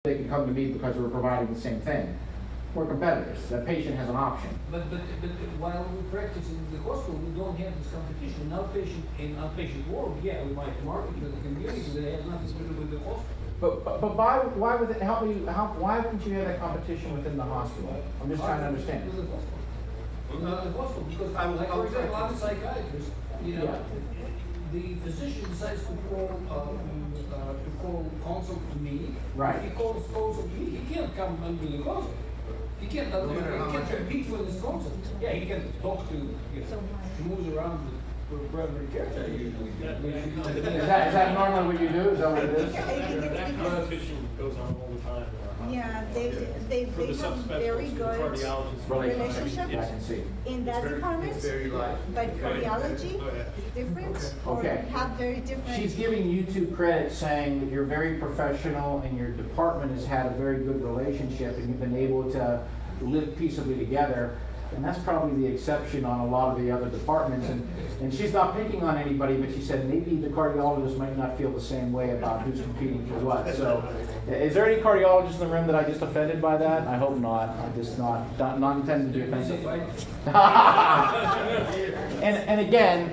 they can come to me because we're providing the same thing. We're competitors. That patient has an option. But while we practice in the hospital, we don't have this competition. In outpatient world, yeah, we might market to the community, but it has nothing to do with the hospital. But why would it help you? Why wouldn't you have that competition within the hospital? I'm just trying to understand. With the hospital. Not the hospital, because like, for example, I'm a psychiatrist. The physician decides to call consult to me. Right. If he calls consult to me, he can't come and do the consult. He can't compete for this consult. Yeah, he can talk to, schmooze around the primary care usually. Is that normally what you do? Is that what it is? That competition goes on all the time. Yeah, they For the have subspecialists, very the good cardiologists. relationship I can see. in that department, but cardiology is different, or Okay. have very different. She's giving you two credit, saying that you're very professional and your department has had a very good relationship and you've been able to live peaceably together. And that's probably the exception on a lot of the other departments. And she's not picking on anybody, but she said maybe the cardiologist might not feel the same way about who's competing for what. So, is there any cardiologists in the room that I just offended by that? I hope not. I just not intending to be offensive. And again,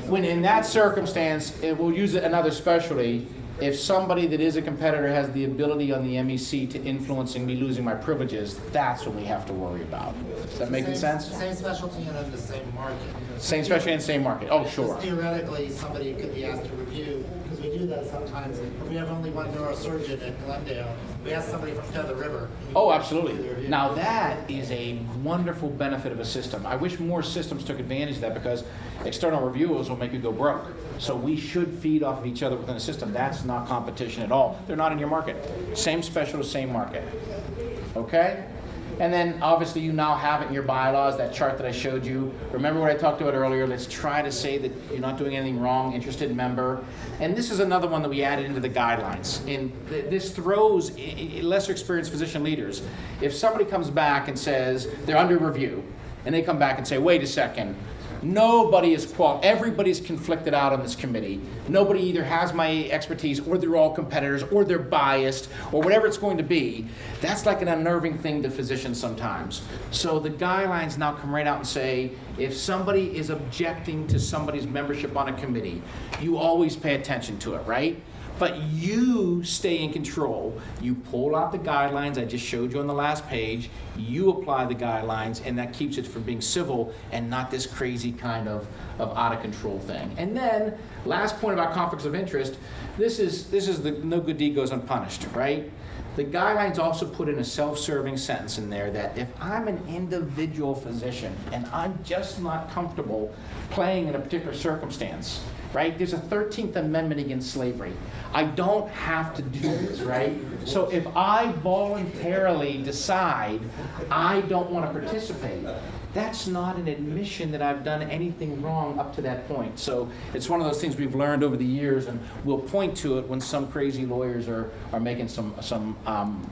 when in that circumstance, we'll use another specialty. If somebody that is a competitor has the ability on the MEC to influencing me losing my privileges, that's what we have to worry about. Is that making sense? Same specialty and in the same market. Same specialty and same market. Oh, sure. Theoretically, somebody could be asked to review, because we do that sometimes. If we have only one neurosurgeon at Glendale, we ask somebody from Feather River. Oh, absolutely. Now that is a wonderful benefit of a system. I wish more systems took advantage of that, because external reviewers will make you go broke. So we should feed off of each other within a system. That's not competition at all. They're not in your market. Same specialist, same market. Okay? And then obviously you now have it in your bylaws, that chart that I showed you. Remember what I talked about earlier? Let's try to say that you're not doing anything wrong, interested member. And this is another one that we added into the guidelines. And this throws lesser experienced physician leaders. If somebody comes back and says they're under review, and they come back and say, wait a second, nobody is everybody's conflicted out on this committee. Nobody either has my expertise, or they're all competitors, or they're biased, or whatever it's going to be. That's like an unnerving thing to physicians sometimes. So the guidelines now come right out and say, if somebody is objecting to somebody's membership on a committee, you always pay attention to it, right? But you stay in control. You pull out the guidelines I just showed you on the last page. You apply the guidelines, and that keeps it from being civil and not this crazy kind of out of control thing. And then, last point about conflicts of interest, this is the no good deed goes unpunished, right? The guidelines also put in a self-serving sentence in there that if I'm an individual physician and I'm just not comfortable playing in a particular circumstance, right? There's a 13th Amendment against slavery. I don't have to do this, right? So if I voluntarily decide I don't want to participate, that's not an admission that I've done anything wrong up to that point. So it's one of those things we've learned over the years, and we'll point to it when some crazy lawyers are making some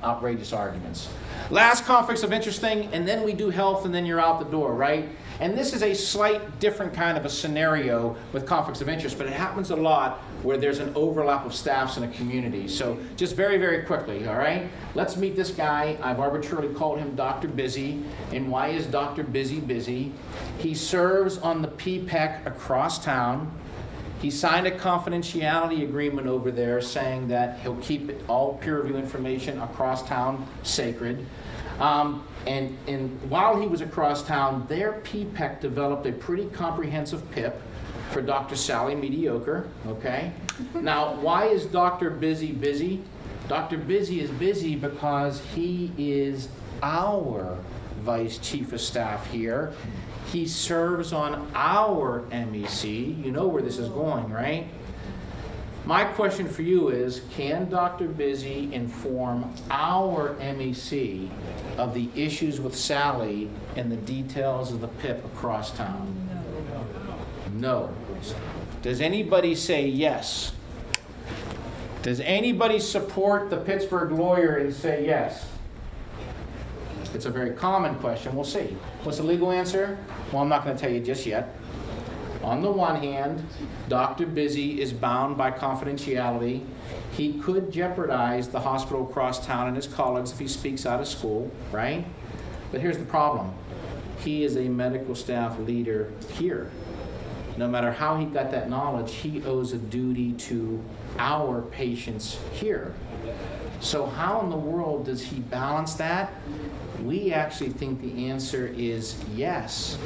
outrageous arguments. Last conflicts of interest thing, and then we do health, and then you're out the door, right? And this is a slight different kind of a scenario with conflicts of interest, but it happens a lot where there's an overlap of staffs in a community. So just very, very quickly, all right? Let's meet this guy. I've arbitrarily called him Dr. Busy. And why is Dr. Busy busy? He serves on the PPEC across town. He signed a confidentiality agreement over there saying that he'll keep all peer review information across town sacred. And while he was across town, their PPEC developed a pretty comprehensive PIP for Dr. Sally Mediocre, okay? Now, why is Dr. Busy busy? Dr. Busy is busy because he is our Vice Chief of Staff here. He serves on our MEC. You know where this is going, right? My question for you is, can Dr. Busy inform our MEC of the issues with Sally and the details of the PIP across town? No. Does anybody say yes? Does anybody support the Pittsburgh lawyer and say yes? It's a very common question. We'll see. What's the legal answer? Well, I'm not going to tell you just yet. On the one hand, Dr. Busy is bound by confidentiality. He could jeopardize the hospital across town and his colleagues if he speaks out of school, right? But here's the problem. He is a medical staff leader here. No matter how he got that knowledge, he owes a duty to our patients here. So how in the world does he balance that? We actually think the answer is yes.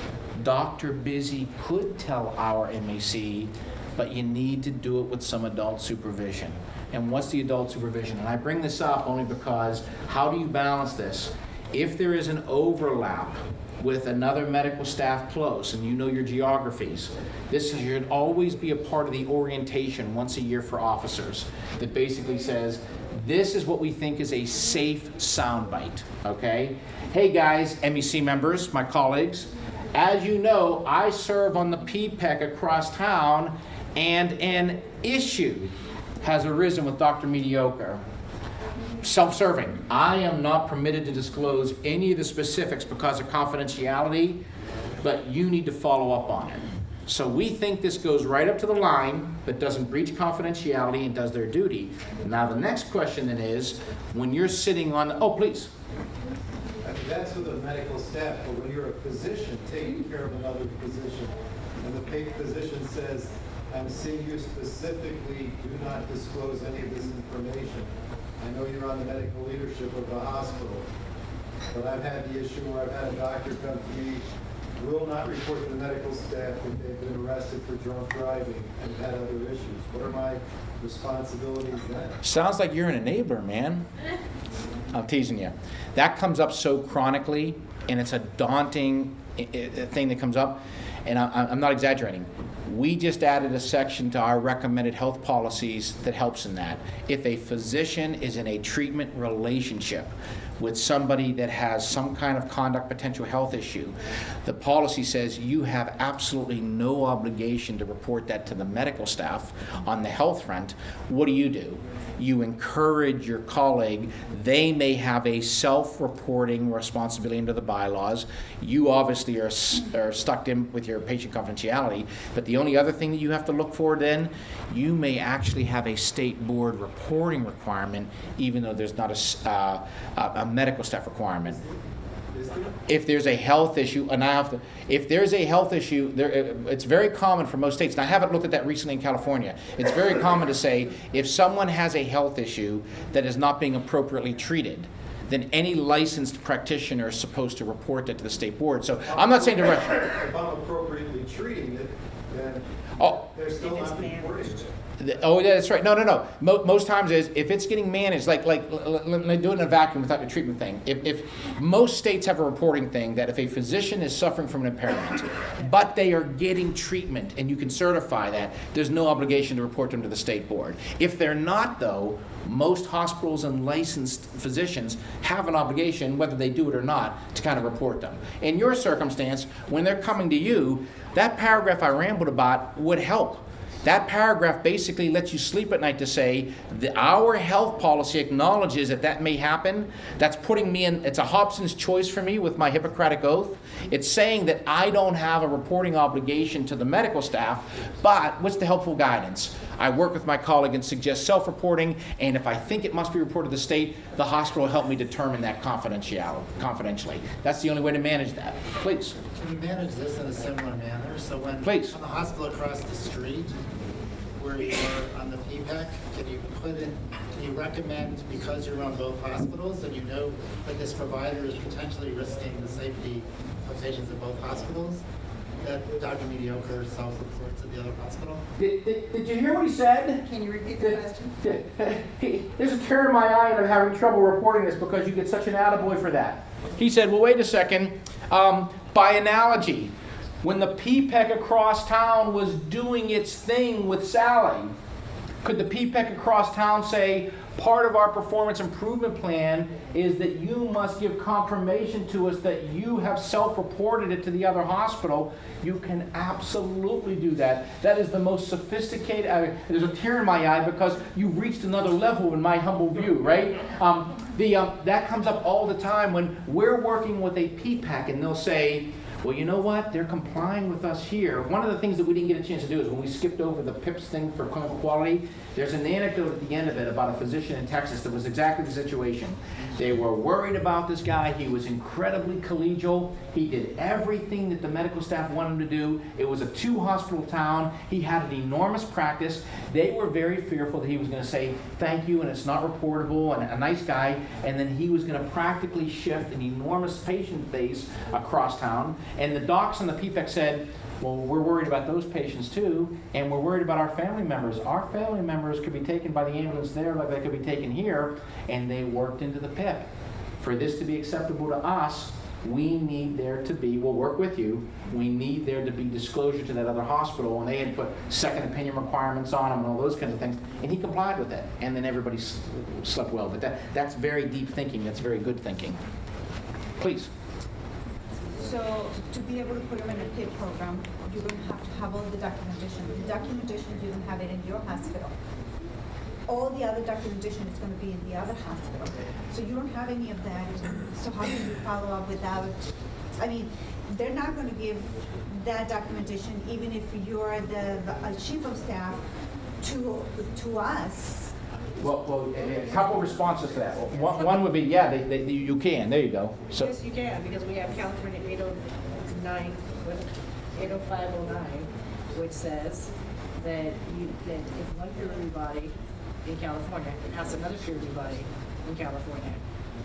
Dr. Busy could tell our MAC, but you need to do it with some adult supervision. And what's the adult supervision? And I bring this up only because how do you balance this? If there is an overlap with another medical staff close, and you know your geographies, this should always be a part of the orientation once a year for officers that basically says, this is what we think is a safe soundbite, okay? Hey guys, MEC members, my colleagues, as you know, I serve on the PPEC across town, and an issue has arisen with Dr. Mediocre. Self-serving. I am not permitted to disclose any of the specifics because of confidentiality, but you need to follow up on it. So we think this goes right up to the line, but doesn't breach confidentiality and does their duty. Now the next question then is, when you're sitting on, oh please. That's with a medical staff, but when you're a physician taking care of another physician, and the physician says, I'm seeing you specifically, do not disclose any of this information. I know you're on the medical leadership of the hospital, but I've had the issue where I've had a doctor come to me, will not report to the medical staff if they've been arrested for drunk driving and had other issues. What are my responsibilities then? Sounds like you're an enabler, man. I'm teasing you. That comes up so chronically, and it's a daunting thing that comes up, and I'm not exaggerating. We just added a section to our recommended health policies that helps in that. If a physician is in a treatment relationship with somebody that has some kind of conduct potential health issue, the policy says you have absolutely no obligation to report that to the medical staff on the health front. What do? You encourage your colleague. They may have a self-reporting responsibility under the bylaws. You obviously are stuck in with your patient confidentiality, but the only other thing that you have to look for then, you may actually have a state board reporting requirement, even though there's not a medical staff requirement. If there's a health issue, and if there's a health issue, it's very common for most states, and I haven't looked at that recently in California, it's very common to say, if someone has a health issue that is not being appropriately treated, then any licensed practitioner is supposed to report that to the state board. So I'm not saying to If I'm appropriately treating it, then they're still not reporting it. Oh, yeah, that's right. No. Most times is if it's getting managed, like let me do it in a vacuum without the treatment thing. If most states have a reporting thing that if a physician is suffering from an impairment, but they are getting treatment and you can certify that, there's no obligation to report them to the state board. If they're not, though, most hospitals and licensed physicians have an obligation, whether they do it or not, to kind of report them. In your circumstance, when they're coming to you, that paragraph I rambled about would help. That paragraph basically lets you sleep at night to say our health policy acknowledges that may happen. That's putting me in, it's a Hobson's choice for me with my Hippocratic oath. It's saying that I don't have a reporting obligation to the medical staff, but what's the helpful guidance? I work with my colleague and suggest self-reporting, and if I think it must be reported to the state, the hospital will help me determine that confidentially. That's the only way to manage that. Please. Can you manage this in a similar manner? So when Please. on the hospital across the street, where you're on the PPEC, can you recommend, because you're on both hospitals and you know that this provider is potentially risking the safety of patients at both hospitals, that Dr. Mediocre self-reports at the other hospital? Did you hear what he said? Can you repeat the question? There's a tear in my eye and I'm having trouble reporting this because you get such an attaboy for that. He said, well, wait a second. By analogy, when the PPEC across town was doing its thing with Sally, could the PPEC across town say, part of our performance improvement plan is that you must give confirmation to us that you have self-reported it to the other hospital? You can absolutely do that. That is the most sophisticated, there's a tear in my eye because you've reached another level in my humble view, right? That comes up all the time when we're working with a PPAC and they'll say, well, you know what? They're complying with us here. One of the things that we didn't get a chance to do is when we skipped over the PIPS thing for clinical quality, there's an anecdote at the end of it about a physician in Texas that was exactly the situation. They were worried about this guy. He was incredibly collegial. He did everything that the medical staff wanted him to do. It was a 2-hospital town. He had an enormous practice. They were very fearful that he was going to say thank you and it's not reportable and a nice guy, and then he was going to practically shift an enormous patient base across town. And the docs and the PFEC said, well, we're worried about those patients too, and we're worried about our family members. Our family members could be taken by the ambulance there like they could be taken here, and they worked into the PIP. For this to be acceptable to us, we need there to be, we'll work with you, we need there to be disclosure to that other hospital, and they had put second opinion requirements on him and all those kinds of things, and he complied with it, and then everybody slept well. But that's very deep thinking, that's very good thinking. Please. So to be able to put them in a PIP program, you're going to have all the documentation. The documentation, you don't have it in your hospital. All the other documentation is going to be in the other hospital. So you don't have any of that. So how can you follow up without, I mean, they're not going to give that documentation even if you're the chief of staff to us. Well, a couple responses to that. One would be, yeah, you can. There you go. So, Yes, you can, because we have California 809, 80509, which says that if one peer review body in California asks another peer review body in California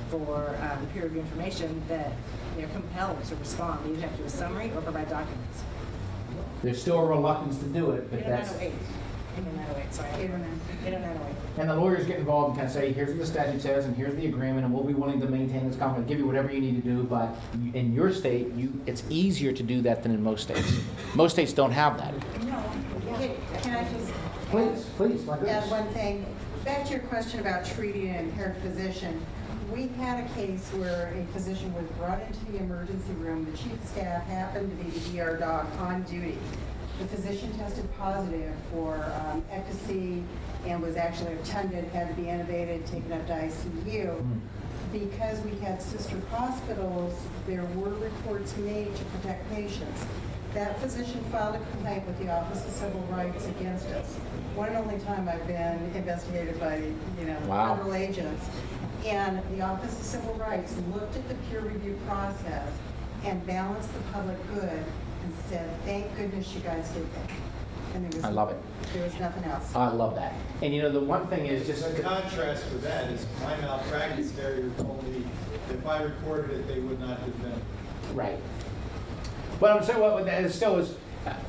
for peer review information, that they're compelled to respond. They either have to do a summary or provide documents. there's still a reluctance to do it, but that's... 80908, sorry. 80908. And the lawyers get involved and kind of say, here's what the statute says, and here's the agreement, and we'll be willing to maintain this conflict, give you whatever you need to do, but in your state, it's easier to do that than in most states. Most states don't have that. No. Can I just Please, my add goodness. one thing? Back to your question about treating an impaired physician. We had a case where a physician was brought into the emergency room. The chief of staff happened to be the ER doc on duty. The physician tested positive for ecstasy and was actually attended, had to be intubated, taken up to ICU. Because we had sister hospitals, there were reports made to protect patients. That physician filed a complaint with the Office of Civil Rights against us. One and only time I've been investigated by, Wow. federal agents. And the Office of Civil Rights looked at the peer review process and balanced the public good and said, thank goodness you guys did that. And there was, I love it. There was nothing else. I love that. And the one thing is just... The contrast with that is my malpractice carrier told me if I reported it, they would not defend it. Right. But I'm saying what that still is.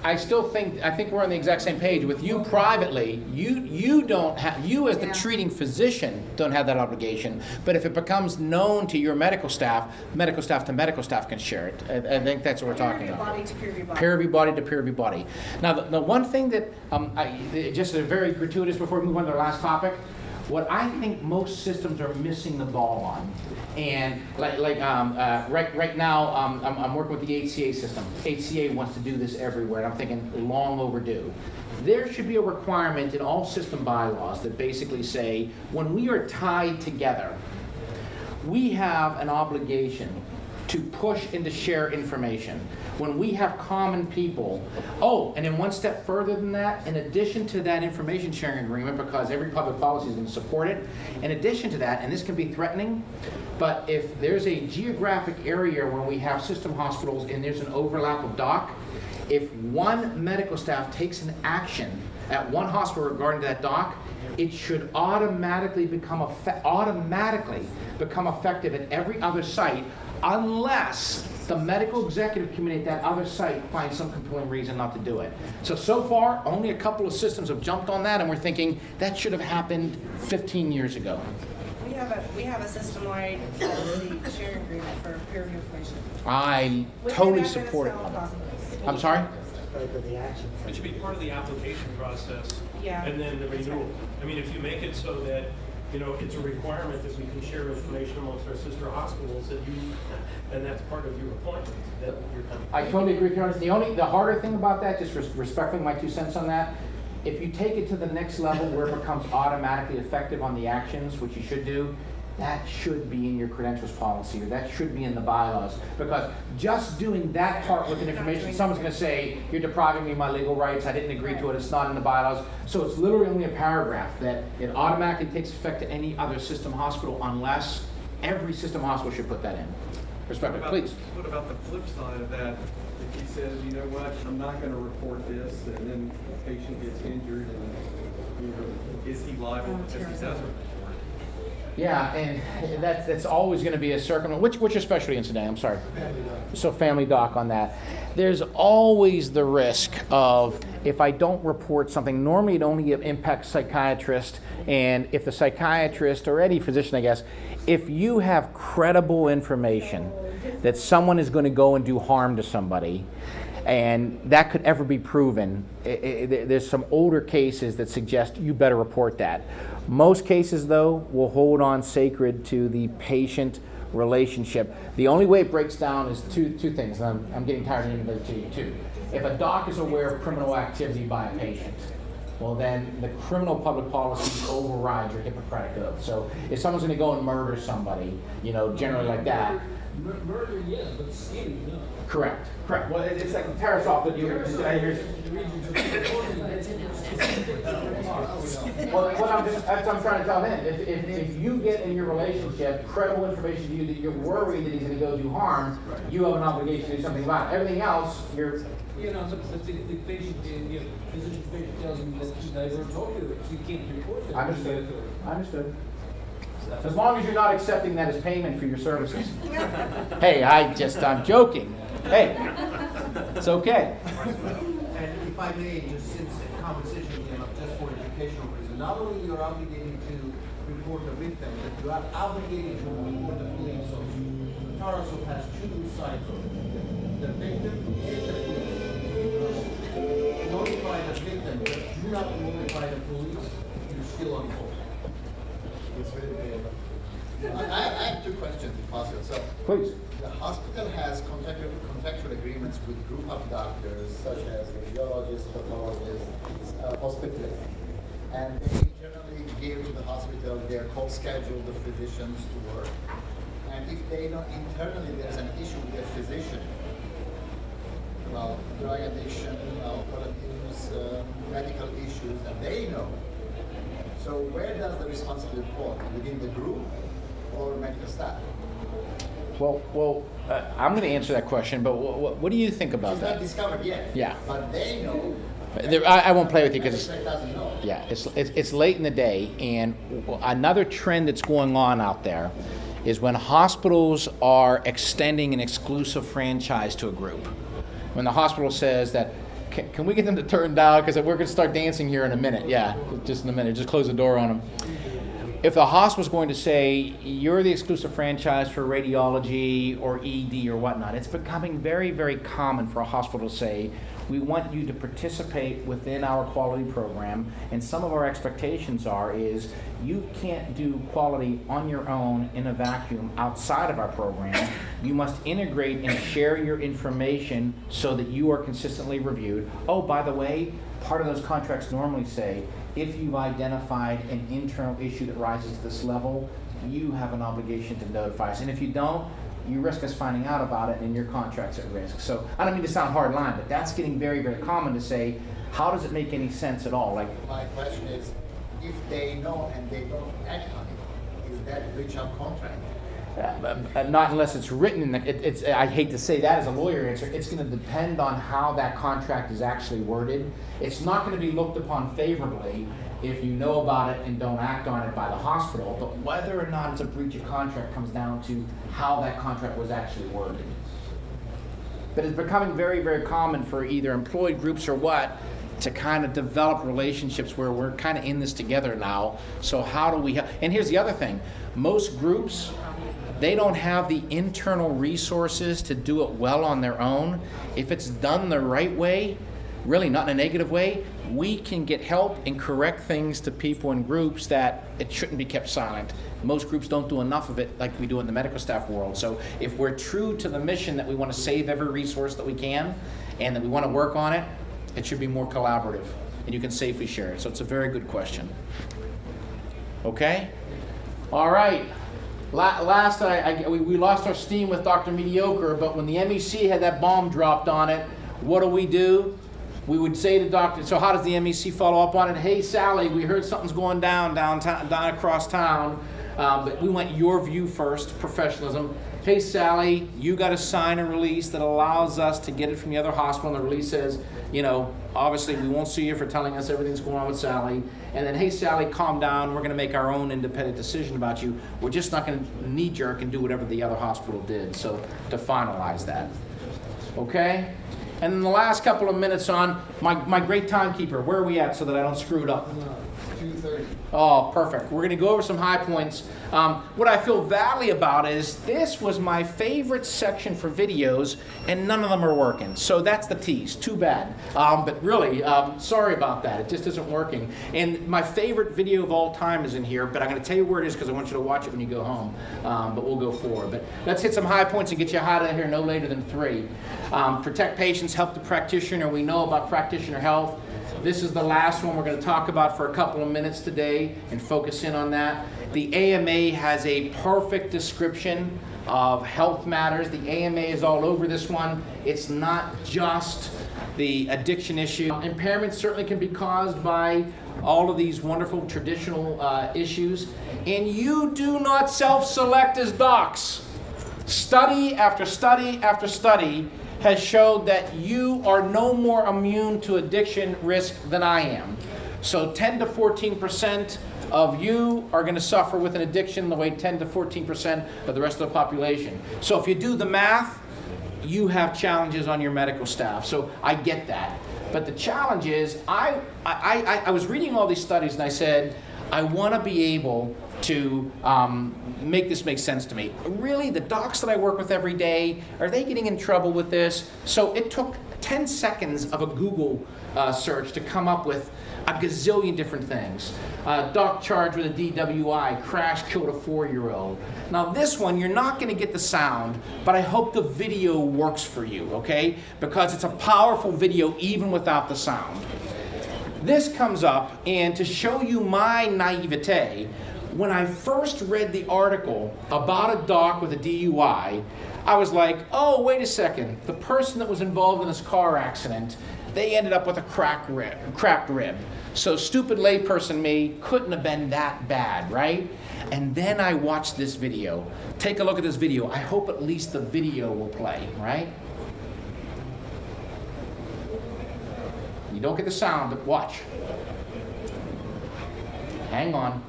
I think we're on the exact same page. With you privately, you don't have, you as the treating physician don't have that obligation. But if it becomes known to your medical staff to medical staff can share it. I think that's what we're talking about. Peer review body to peer review body. Peer review body to peer review body. Now, the one thing that, just a very gratuitous before we move on to our last topic, what I think most systems are missing the ball on, and right now I'm working with the HCA system. HCA wants to do this everywhere, and I'm thinking long overdue. There should be a requirement in all system bylaws that basically say when we are tied together, we have an obligation to push and to share information. When we have common people, and then one step further than that, in addition to that information sharing agreement, because every public policy is going to support it, in addition to that, and this can be threatening, but if there's a geographic area where we have system hospitals and there's an overlap of doc, if one medical staff takes an action at one hospital regarding that doc, it should automatically become effective at every other site, unless the medical executive committee at that other site finds some compelling reason not to do it. So far, only a couple of systems have jumped on that, and we're thinking that should have happened 15 years ago. We have a system-wide policy sharing agreement for peer review information. I totally support it. I'm sorry? It should be part of the application process. Yeah. And then the renewal. I mean, if you make it so that, it's a requirement that we can share information amongst our sister hospitals, and that's part of your appointment, that you're coming. I totally agree, Karen. The harder thing about that, just respecting my 2 cents on that, if you take it to the next level where it becomes automatically effective on the actions, which you should do, that should be in your credentials policy, or that should be in the bylaws. Because just doing that part with the information, someone's gonna say, you're depriving me of my legal rights, I didn't agree to it, it's not in the bylaws. So it's literally only a paragraph that it automatically takes effect to any other system hospital unless every system hospital should put that in. Respectfully, please. What about the flip side of that? If he says, you know what, I'm not gonna report this, and then the patient gets injured, and, you know, is he liable because he doesn't report? Yeah, and that's always going to be a circumstance. What's your specialty in today? I'm sorry. So family doc on that. There's always the risk of, if I don't report something, normally it only impacts psychiatrist, and if the psychiatrist or any physician, I guess, if you have credible information that someone is going to go and do harm to somebody, and that could ever be proven, there's some older cases that suggest you better report that. Most cases, though, will hold on sacred to the patient relationship. The only way it breaks down is two things. I'm getting tired of giving them to you, too. If a doc is aware of criminal activity by a patient, well, then the criminal public policy overrides your Hippocratic oath. So if someone's going to go and murder somebody, generally like that. Murder, yes, but stealing, no. Correct. Well, it's like terrorist off, but well, that's what I'm trying to tell him. If you get in your relationship credible information to you that you're worried that he's going to go do harm, you have an obligation to do something about it. Everything else, you're. The patient, the physician patient tells him that he's never told you that you can't report it. Understood. As long as you're not accepting that as payment for your services. Hey, I'm joking. Hey, it's okay. And if I may, just since compensation came up, just for educational reason, not only you're obligated to report the victim, but you are obligated to report the police also. Tarso has two sides of it, the victim and the police. Notify the victim, but do not notify the police, you're still on hold. I have two questions, if possible. So, Please. the hospital has contractual agreements with a group of doctors, such as radiologists, pathologists, hospitalists, and they generally give to the hospital their co-scheduled physicians to work. And if they know internally there's an issue with their physician, about drug addiction, alcohol abuse, medical issues, and they know. So where does the responsibility fall? Within the group or medical staff? Well, I'm going to answer that question, but what do you think about It's that? not discovered yet. Yeah. But they know. I won't play with you because Medical staff doesn't know. yeah, it's late in the day, and another trend that's going on out there is when hospitals are extending an exclusive franchise to a group. When the hospital says that, can we get them to turn down because we're going to start dancing here in a minute? Yeah, just in a minute. Just close the door on them. If the hospital's going to say, you're the exclusive franchise for radiology or ED or whatnot, it's becoming very, very common for a hospital to say, we want you to participate within our quality program, and some of our expectations is you can't do quality on your own in a vacuum outside of our program. You must integrate and share your information so that you are consistently reviewed. Oh, by the way, part of those contracts normally say, if you've identified an internal issue that rises to this level, you have an obligation to notify us. And if you don't, you risk us finding out about it and your contract's at risk. So I don't mean to sound hard line, but that's getting very, very common to say, how does it make any sense at all? Like, My question is, if they know and they don't act on it, is that breach of contract? not unless it's written in the, I hate to say that as a lawyer answer, it's going to depend on how that contract is actually worded. It's not going to be looked upon favorably if you know about it and don't act on it by the hospital, but whether or not it's a breach of contract comes down to how that contract was actually worded. But it's becoming very, very common for either employed groups or what to kind of develop relationships where we're kind of in this together now. So how do we help? And here's the other thing. Most groups, they don't have the internal resources to do it well on their own. If it's done the right way, really not in a negative way, we can get help and correct things to people in groups that it shouldn't be kept silent. Most groups don't do enough of it like we do in the medical staff world. So if we're true to the mission that we want to save every resource that we can and that we want to work on it, it should be more collaborative and you can safely share it. So it's a very good question. Okay? All right. Last, we lost our steam with Dr. Mediocre, but when the MEC had that bomb dropped on it, what do? We would say to Dr. So how does the MEC follow up on it? Hey, Sally, we heard something's going down across town, but we went your view first, professionalism. Hey, Sally, you got to sign a release that allows us to get it from the other hospital. And the release says, obviously we won't sue you for telling us everything's going on with Sally. And then, hey, Sally, calm down. We're going to make our own independent decision about you. We're just not going to knee jerk and do whatever the other hospital did. So to finalize that. Okay? And then the last couple of minutes on my great timekeeper. Where are we at so that I don't screw it up? 2:30. Oh, perfect. We're going to go over some high points. What I feel badly about is this was my favorite section for videos, and none of them are working. So that's the tease. Too bad. But really, sorry about that. It just isn't working. And my favorite video of all time is in here, but I'm going to tell you where it is because I want you to watch it when you go home. But we'll go forward. But let's hit some high points and get you out of here no later than 3. Protect patients, help the practitioner. We know about practitioner health. This is the last one we're going to talk about for a couple of minutes today and focus in on that. The AMA has a perfect description of health matters. The AMA is all over this one. It's not just the addiction issue. Impairment certainly can be caused by all of these wonderful traditional issues. And you do not self-select as docs. Study after study after study has showed that you are no more immune to addiction risk than I am. So 10 to 14% of you are going to suffer with an addiction the way 10 to 14% of the rest of the population. So if you do the math, you have challenges on your medical staff. So I get that. But the challenge is, I was reading all these studies and I said, I want to be able to make this make sense to me. Really, the docs that I work with every day, are they getting in trouble with this? So it took 10 seconds of a Google search to come up with a gazillion different things. Doc charged with a DWI, crash killed a 4-year-old. Now this one, you're not going to get the sound, but I hope the video works for you, okay? Because it's a powerful video even without the sound. This comes up, and to show you my naivete, when I first read the article about a doc with a DUI, I was like, oh, wait a second. The person that was involved in this car accident, they ended up with a cracked rib. So stupid layperson me couldn't have been that bad, right? And then I watched this video. Take a look at this video. I hope at least the video will play, right? You don't get the sound, but watch. Hang on.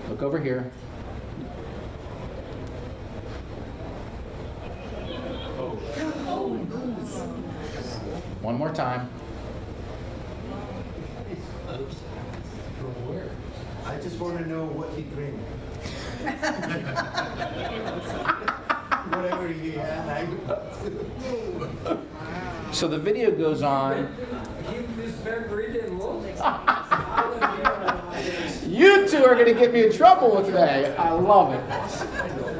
Look over here. One more time. From where? I just want to know what he drank. Whatever he had, So the video goes on. Keep this margarita low. You two are going to get me in trouble with today. I love it.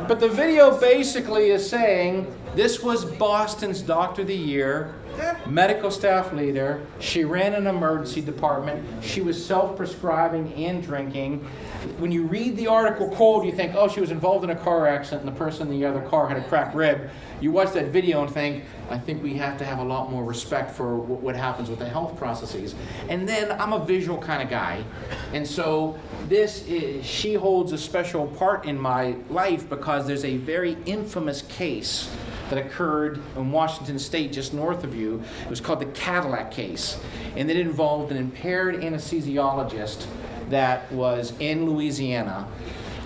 But the video basically is saying this was Boston's Doctor of the Year, medical staff leader. She ran an emergency department. She was self-prescribing and drinking. When you read the article cold, you think, oh, she was involved in a car accident and the person in the other car had a cracked rib. You watch that video and think, I think we have to have a lot more respect for what happens with the health processes. And then I'm a visual kind of guy. And so she holds a special part in my life because there's a very infamous case that occurred in Washington State, just north of you. It was called the Cadillac case. And it involved an impaired anesthesiologist that was in Louisiana,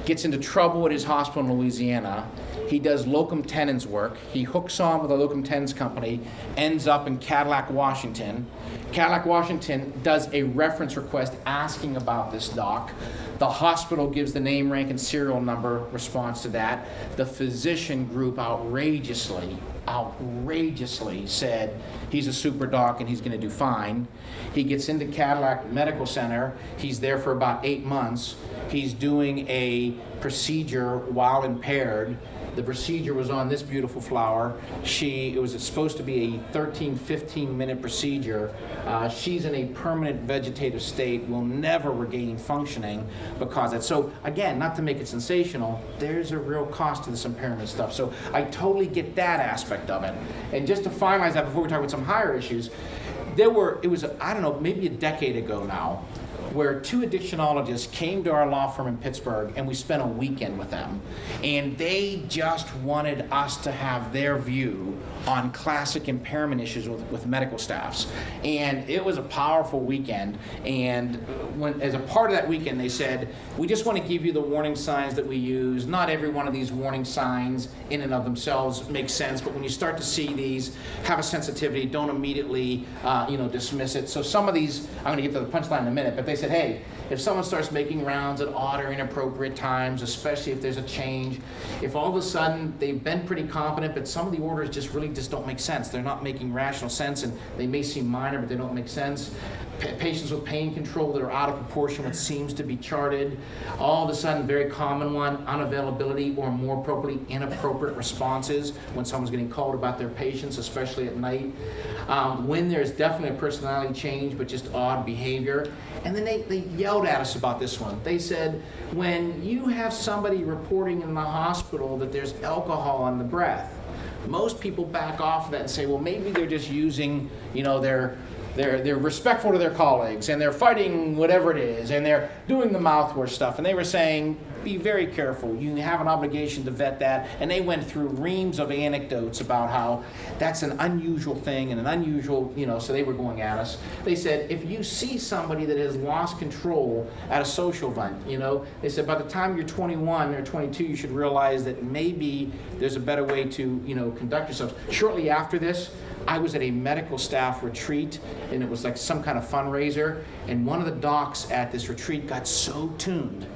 gets into trouble at his hospital in Louisiana. He does locum tenens work. He hooks on with a locum tenens company, ends up in Cadillac, Washington. Cadillac, Washington does a reference request asking about this doc. The hospital gives the name, rank, and serial number response to that. The physician group outrageously said, He's a super doc and he's going to do fine. He gets into Cadillac Medical Center. He's there for about 8 months. He's doing a procedure while impaired. The procedure was on this beautiful flower. It was supposed to be a 13, 15-minute procedure. She's in a permanent vegetative state, will never regain functioning because it's so, again, not to make it sensational, there's a real cost to this impairment stuff. So I totally get that aspect of it. And just to finalize that before we talk about some higher issues, it was, I don't know, maybe a decade ago now, where 2 addictionologists came to our law firm in Pittsburgh and we spent a weekend with them. And they just wanted us to have their view on classic impairment issues with medical staffs. And it was a powerful weekend. And as a part of that weekend, they said, we just want to give you the warning signs that we use. Not every one of these warning signs in and of themselves makes sense, but when you start to see these, have a sensitivity, don't immediately dismiss it. So some of these, I'm going to get to the punchline in a minute, but they said, hey, if someone starts making rounds at odd or inappropriate times, especially if there's a change, if all of a sudden they've been pretty competent, but some of the orders just don't make sense. They're not making rational sense, and they may seem minor, but they don't make sense. Patients with pain control that are out of proportion with seems to be charted. All of a sudden, very common one, unavailability or more appropriately, inappropriate responses when someone's getting called about their patients, especially at night. When there's definitely a personality change, but just odd behavior. And then they yelled at us about this one. They said, when you have somebody reporting in the hospital that there's alcohol on the breath, most people back off of that and say, well, maybe they're just using, they're respectful to their colleagues and they're fighting whatever it is and they're doing the mouthwash stuff. And they were saying, be very careful. You have an obligation to vet that. And they went through reams of anecdotes about how that's an unusual thing and an unusual, so they were going at us. They said, if you see somebody that has lost control at a social event, they said by the time you're 21 or 22, you should realize that maybe there's a better way to, conduct yourself. Shortly after this, I was at a medical staff retreat, and it was like some kind of fundraiser, and one of the docs at this retreat got so tuned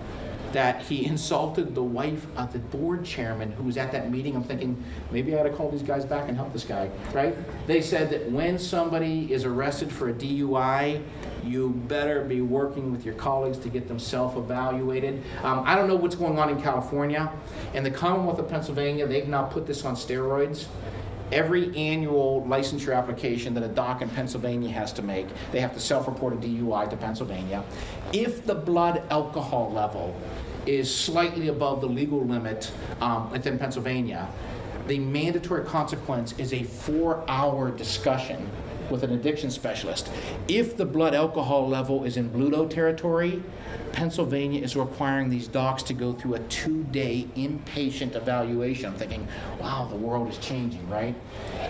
that he insulted the wife of the board chairman who was at that meeting. I'm thinking, maybe I ought to call these guys back and help this guy, right? They said that when somebody is arrested for a DUI, you better be working with your colleagues to get them self-evaluated. I don't know what's going on in California. In the Commonwealth of Pennsylvania, they've now put this on steroids. Every annual licensure application that a doc in Pennsylvania has to make, they have to self-report a DUI to Pennsylvania. If the blood alcohol level is slightly above the legal limit within Pennsylvania, the mandatory consequence is a 4-hour discussion with an addiction specialist. If the blood alcohol level is in Bluto territory, Pennsylvania is requiring these docs to go through a 2-day inpatient evaluation. I'm thinking, wow, the world is changing, right?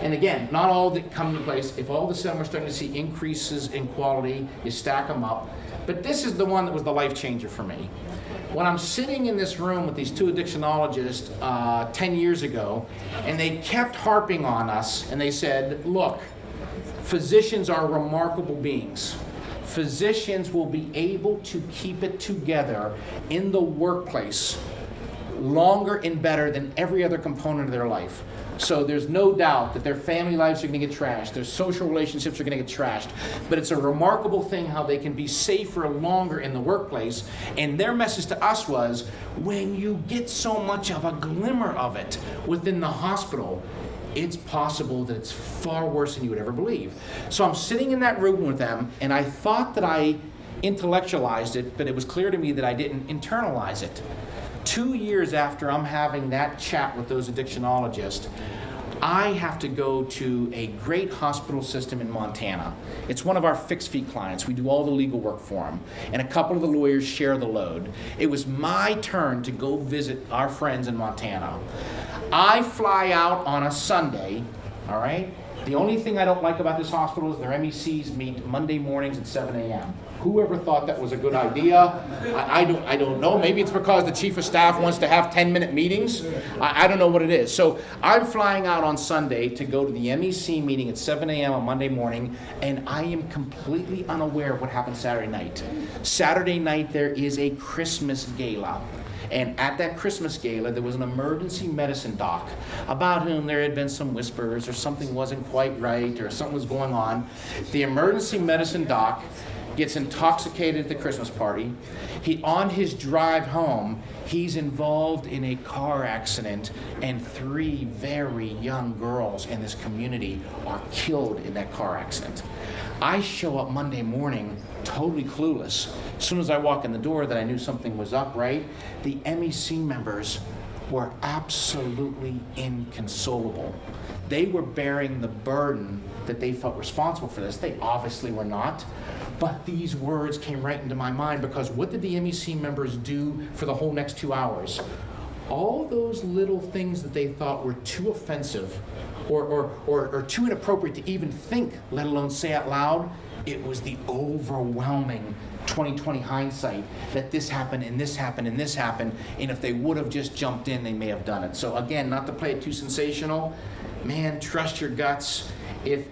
And again, not all that come into place. If all of a sudden we're starting to see increases in quality, you stack them up. But this is the one that was the life changer for me. When I'm sitting in this room with these 2 addictionologists 10 years ago, and they kept harping on us, and they said, look, physicians are remarkable beings. Physicians will be able to keep it together in the workplace longer and better than every other component of their life. So there's no doubt that their family lives are going to get trashed, their social relationships are going to get trashed, but it's a remarkable thing how they can be safer longer in the workplace. And their message to us was, when you get so much of a glimmer of it within the hospital, it's possible that it's far worse than you would ever believe. So I'm sitting in that room with them, and I thought that I intellectualized it, but it was clear to me that I didn't internalize it. 2 years after I'm having that chat with those addictionologists, I have to go to a great hospital system in Montana. It's one of our fixed fee clients. We do all the legal work for them, and a couple of the lawyers share the load. It was my turn to go visit our friends in Montana. I fly out on a Sunday, all right? The only thing I don't like about this hospital is their MECs meet Monday mornings at 7 a.m. Whoever thought that was a good idea? I don't know. Maybe it's because the chief of staff wants to have 10-minute meetings. I don't know what it is. So I'm flying out on Sunday to go to the MEC meeting at 7 a.m. on Monday morning, and I am completely unaware of what happened Saturday night. Saturday night there is a Christmas gala. And at that Christmas gala, there was an emergency medicine doc about whom there had been some whispers or something wasn't quite right or something was going on. The emergency medicine doc gets intoxicated at the Christmas party. On his drive home, he's involved in a car accident, and 3 very young girls in this community are killed in that car accident. I show up Monday morning totally clueless. As soon as I walk in the door that I knew something was up, right? The MEC members were absolutely inconsolable. They were bearing the burden that they felt responsible for this. They obviously were not. But these words came right into my mind, because what did the MEC members do for the whole next 2 hours? All those little things that they thought were too offensive or too inappropriate to even think, let alone say out loud, it was the overwhelming 20/20 hindsight that this happened and this happened and this happened, and if they would have just jumped in, they may have done it. So again, not to play it too sensational, man, trust your guts. If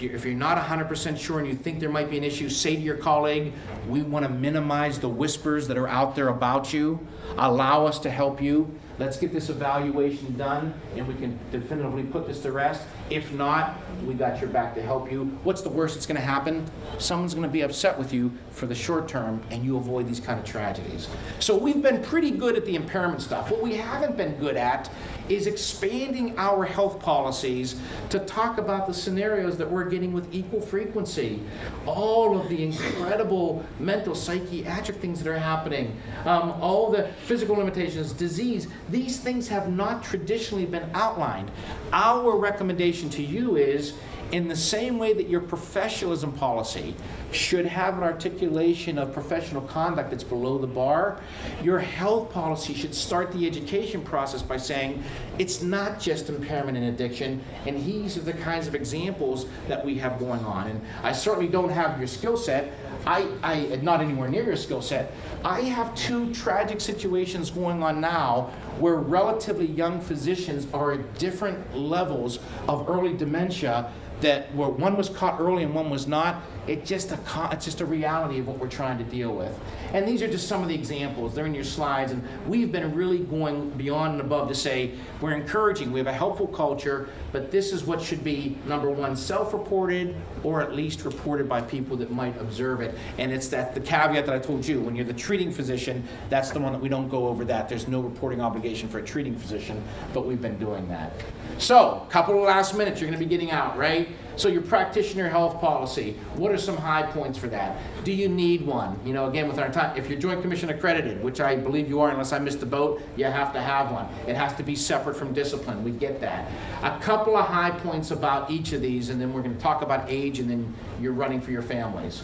you're not 100% sure and you think there might be an issue, say to your colleague, we want to minimize the whispers that are out there about you. Allow us to help you. Let's get this evaluation done and we can definitively put this to rest. If not, we got your back to help you. What's the worst that's going to happen? Someone's going to be upset with you for the short term, and you avoid these kind of tragedies. So we've been pretty good at the impairment stuff. What we haven't been good at is expanding our health policies to talk about the scenarios that we're getting with equal frequency. All of the incredible mental, psychiatric things that are happening, all the physical limitations, disease, these things have not traditionally been outlined. Our recommendation to you is, in the same way that your professionalism policy should have an articulation of professional conduct that's below the bar, your health policy should start the education process by saying it's not just impairment and addiction, and these are the kinds of examples that we have going on. And I certainly don't have your skill set. I not anywhere near your skill set. I have 2 tragic situations going on now where relatively young physicians are at different levels of early dementia, that where one was caught early and one was not. It's just a reality of what we're trying to deal with. And these are just some of the examples. They're in your slides, and we've been really going beyond and above to say we're encouraging. We have a helpful culture, but this is what should be, number 1, self-reported, or at least reported by people that might observe it. And it's the caveat that I told you. When you're the treating physician, that's the one that we don't go over that. There's no reporting obligation for a treating physician, but we've been doing that. So, a couple of last minutes, you're going to be getting out, right? So your practitioner health policy, what are some high points for that? Do you need one? You know, again, with our time, if you're Joint Commission accredited, which I believe you are unless I missed the boat, you have to have one. It has to be separate from discipline. We get that. A couple of high points about each of these, and then we're going to talk about age, and then you're running for your families.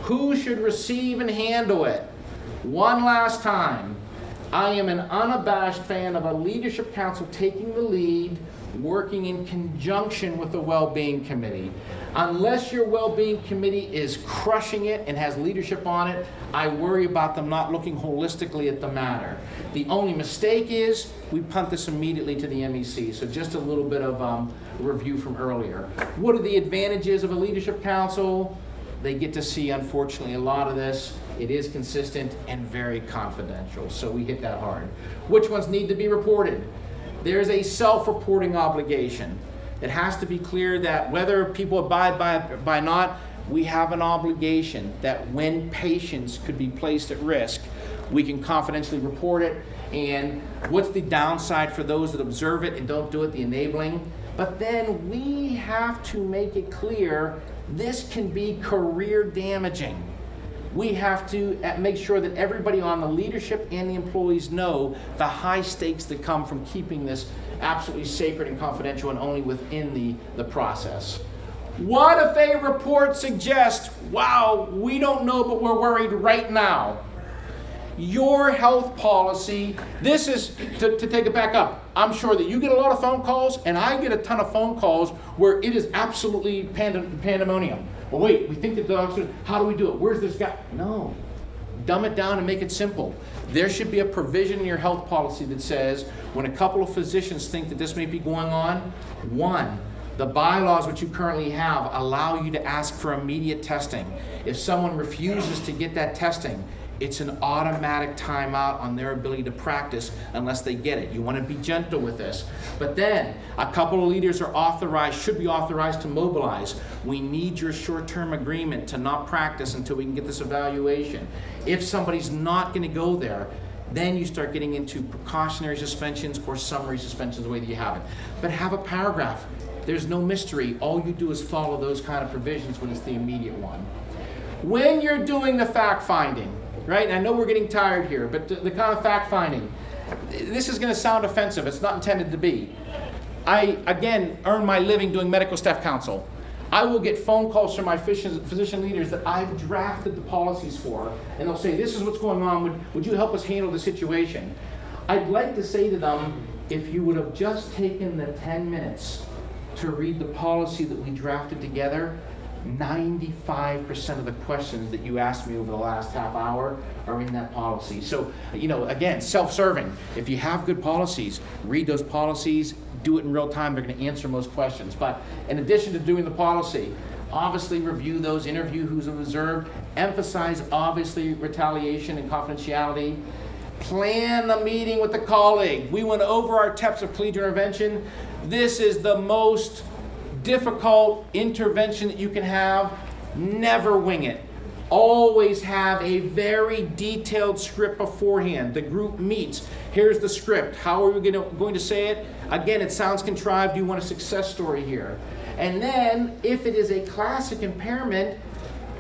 Who should receive and handle it? One last time. I am an unabashed fan of a leadership council taking the lead, working in conjunction with the well-being committee. Unless your well-being committee is crushing it and has leadership on it, I worry about them not looking holistically at the matter. The only mistake is we punt this immediately to the MEC. So just a little bit of review from earlier. What are the advantages of a leadership council? They get to see, unfortunately, a lot of this. It is consistent and very confidential, so we hit that hard. Which ones need to be reported? There's a self-reporting obligation. It has to be clear that whether people abide by not, we have an obligation that when patients could be placed at risk, we can confidentially report it. And what's the downside for those that observe it and don't do it, the enabling? But then we have to make it clear this can be career damaging. We have to make sure that everybody on the leadership and the employees know the high stakes that come from keeping this absolutely sacred and confidential and only within the process. What if a report suggests, wow, we don't know, but we're worried right now? Your health policy, this is, to take it back up, I'm sure that you get a lot of phone calls, and I get a ton of phone calls where it is absolutely pandemonium. Well, wait, we think that the doctor, how do we do it? Where's this guy? No. Dumb it down and make it simple. There should be a provision in your health policy that says when a couple of physicians think that this may be going on, 1, the bylaws which you currently have allow you to ask for immediate testing. If someone refuses to get that testing, it's an automatic timeout on their ability to practice unless they get it. You want to be gentle with this. But then, a couple of leaders are authorized, should be authorized to mobilize. We need your short-term agreement to not practice until we can get this evaluation. If somebody's not going to go there, then you start getting into precautionary suspensions or summary suspensions the way that you have it. But have a paragraph. There's no mystery. All you do is follow those kind of provisions when it's the immediate one. When you're doing the fact-finding, right? And I know we're getting tired here, but the kind of fact-finding, this is going to sound offensive. It's not intended to be. I, again, earn my living doing medical staff counsel. I will get phone calls from my physician leaders that I've drafted the policies for, and they'll say, this is what's going on. Would you help us handle the situation? I'd like to say to them, if you would have just taken the 10 minutes to read the policy that we drafted together, 95% of the questions that you asked me over the last half hour are in that policy. So, again, self-serving. If you have good policies, read those policies, do it in real time. They're going to answer most questions. But in addition to doing the policy, obviously review those, interview who's observed, emphasize obviously retaliation and confidentiality. Plan a meeting with the colleague. We went over our steps of collegiate intervention. This is the most difficult intervention that you can have. Never wing it. Always have a very detailed script beforehand. The group meets. Here's the script. How are we going to say it? Again, it sounds contrived. You want a success story here. And then, if it is a classic impairment,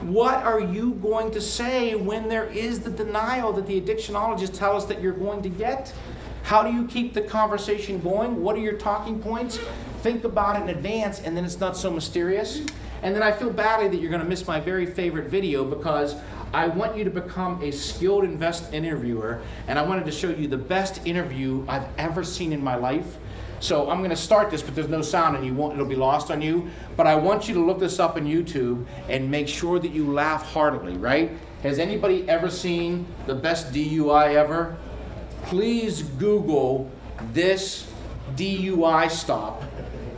what are you going to say when there is the denial that the addictionologists tell us that you're going to get? How do you keep the conversation going? What are your talking points? Think about it in advance, and then it's not so mysterious. And then I feel badly that you're going to miss my very favorite video, because I want you to become a skilled interviewer, and I wanted to show you the best interview I've ever seen in my life. So I'm going to start this, but there's no sound, and it'll be lost on you. But I want you to look this up on YouTube and make sure that you laugh heartily, right? Has anybody ever seen the best DUI ever? Please Google this DUI stop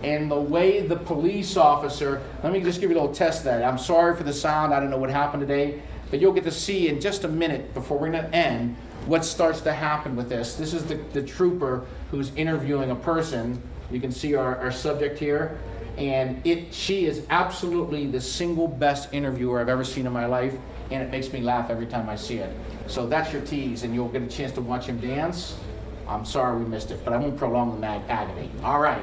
and the way the police officer, let me just give you a little test of that. I'm sorry for the sound, I don't know what happened today, but you'll get to see in just a minute before we're going to end what starts to happen with this. This is the trooper who's interviewing a person. You can see our subject here, and she is absolutely the single best interviewer I've ever seen in my life, and it makes me laugh every time I see it. So that's your tease, and you'll get a chance to watch him dance. I'm sorry we missed it, but I won't prolong the agony. All right.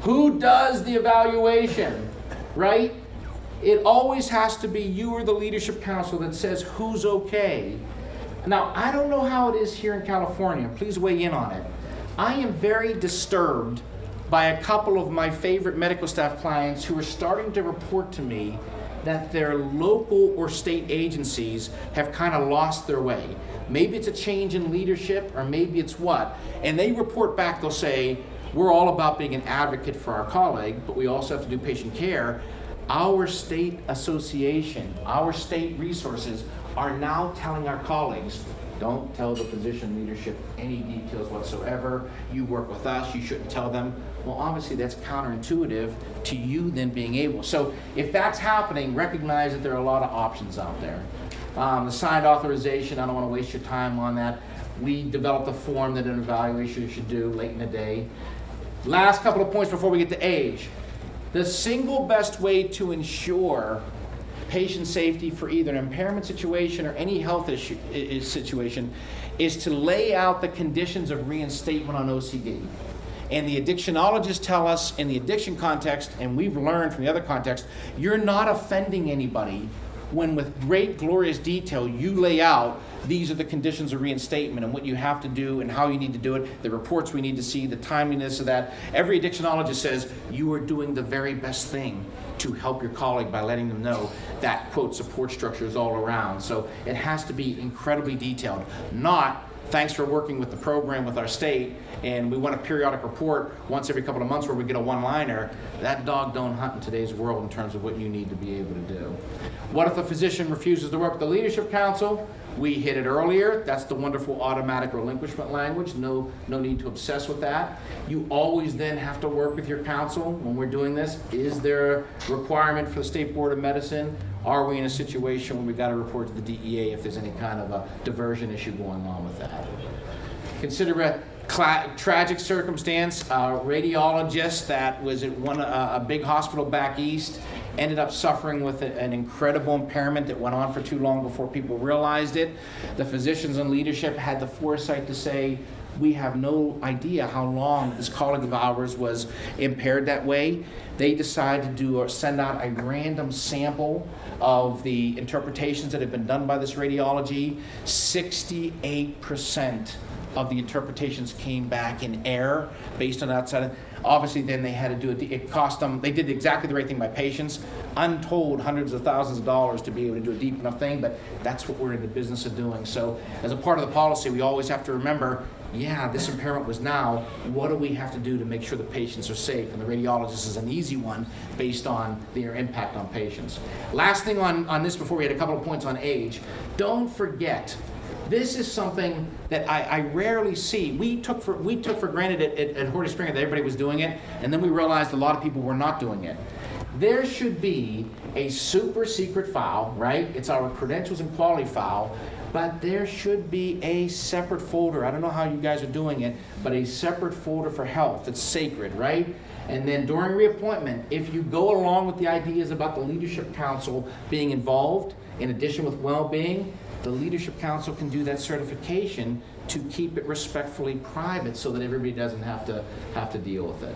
Who does the evaluation, right? It always has to be you or the leadership council that says who's okay. Now, I don't know how it is here in California. Please weigh in on it. I am very disturbed by a couple of my favorite medical staff clients who are starting to report to me that their local or state agencies have kind of lost their way. Maybe it's a change in leadership, or maybe it's what. And they report back, they'll say, we're all about being an advocate for our colleague, but we also have to do patient care. Our state association, our state resources are now telling our colleagues, don't tell the physician leadership any details whatsoever. You work with us, you shouldn't tell them. Well, obviously that's counterintuitive to you then being able. So if that's happening, recognize that there are a lot of options out there. The signed authorization, I don't want to waste your time on that. We developed a form that an evaluation should do late in the day. Last couple of points before we get to age. The single best way to ensure patient safety for either an impairment situation or any health issue situation is to lay out the conditions of reinstatement on OCD. And the addictionologists tell us in the addiction context, and we've learned from the other context, you're not offending anybody when with great glorious detail you lay out these are the conditions of reinstatement and what you have to do and how you need to do it, the reports we need to see, the timeliness of that. Every addictionologist says you are doing the very best thing to help your colleague by letting them know that, quote, support structure is all around. So it has to be incredibly detailed, not thanks for working with the program with our state, and we want a periodic report once every couple of months where we get a one-liner. That dog don't hunt in today's world in terms of what you need to be able to do. What if a physician refuses to work with the leadership council? We hit it earlier. That's the wonderful automatic relinquishment language. No need to obsess with that. You always then have to work with your counsel when we're doing this. Is there a requirement for the State Board of Medicine? Are we in a situation where we got to report to the DEA if there's any kind of a diversion issue going on with that? Consider a tragic circumstance. A radiologist that was at a big hospital back east ended up suffering with an incredible impairment that went on for too long before people realized it. The physicians and leadership had the foresight to say, we have no idea how long this colleague of ours was impaired that way. They decided to send out a random sample of the interpretations that had been done by this radiology. 68% of the interpretations came back in error based on outside. Obviously, then they had to do it. It cost them, they did exactly the right thing by patients, untold hundreds of thousands of dollars to be able to do a deep enough thing, but that's what we're in the business of doing. So as a part of the policy, we always have to remember, yeah, this impairment was now, what do we have to do to make sure the patients are safe? And the radiologist is an easy one based on their impact on patients. Last thing on this before we had a couple of points on age, don't forget, this is something that I rarely see. We took for granted at Horty Springer that everybody was doing it, and then we realized a lot of people were not doing it. There should be a super secret file, right? It's our credentials and quality file, but there should be a separate folder. I don't know how you guys are doing it, but a separate folder for health. It's sacred, right? And then during reappointment, if you go along with the ideas about the Leadership Council being involved, in addition with well-being, the Leadership Council can do that certification to keep it respectfully private so that everybody doesn't have to deal with it.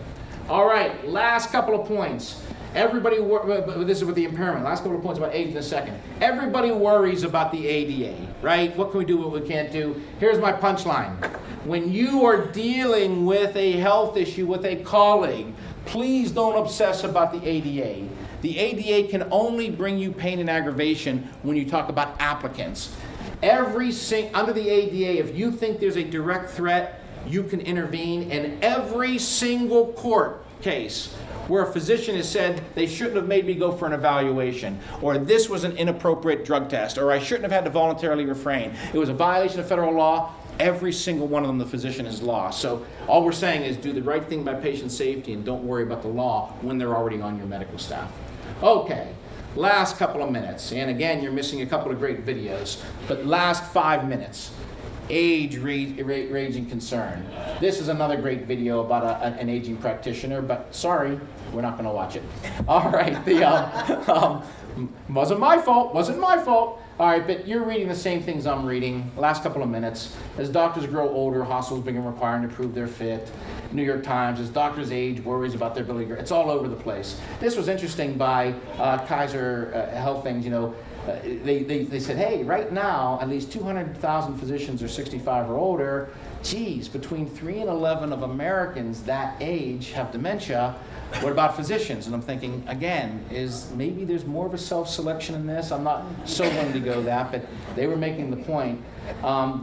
All right, last couple of points. This is with the impairment. Last couple of points about age in a second. Everybody worries about the ADA, right? What can we do, what we can't do? Here's my punchline. When you are dealing with a health issue with a colleague, please don't obsess about the ADA. The ADA can only bring you pain and aggravation when you talk about applicants. Under the ADA, if you think there's a direct threat, you can intervene in every single court case where a physician has said they shouldn't have made me go for an evaluation, or this was an inappropriate drug test, or I shouldn't have had to voluntarily refrain. It was a violation of federal law. Every single one of them the physician has lost. So all we're saying is do the right thing by patient safety and don't worry about the law when they're already on your medical staff. Okay, last couple of minutes. And again, you're missing a couple of great videos, but last 5 minutes. Age-raging concern. This is another great video about an aging practitioner, but sorry, we're not going to watch it. All right, wasn't my fault. All right, but you're reading the same things I'm reading. Last couple of minutes. As doctors grow older, hospitals begin requiring to prove they're fit. New York Times, as doctors age, worries about their ability. It's all over the place. This was interesting by Kaiser Health Things, they said, hey, right now, at least 200,000 physicians are 65 or older. Geez, between 3 and 11 of Americans that age have dementia. What about physicians? And I'm thinking, again, maybe there's more of a self-selection in this? I'm not so willing to go that, but they were making the point.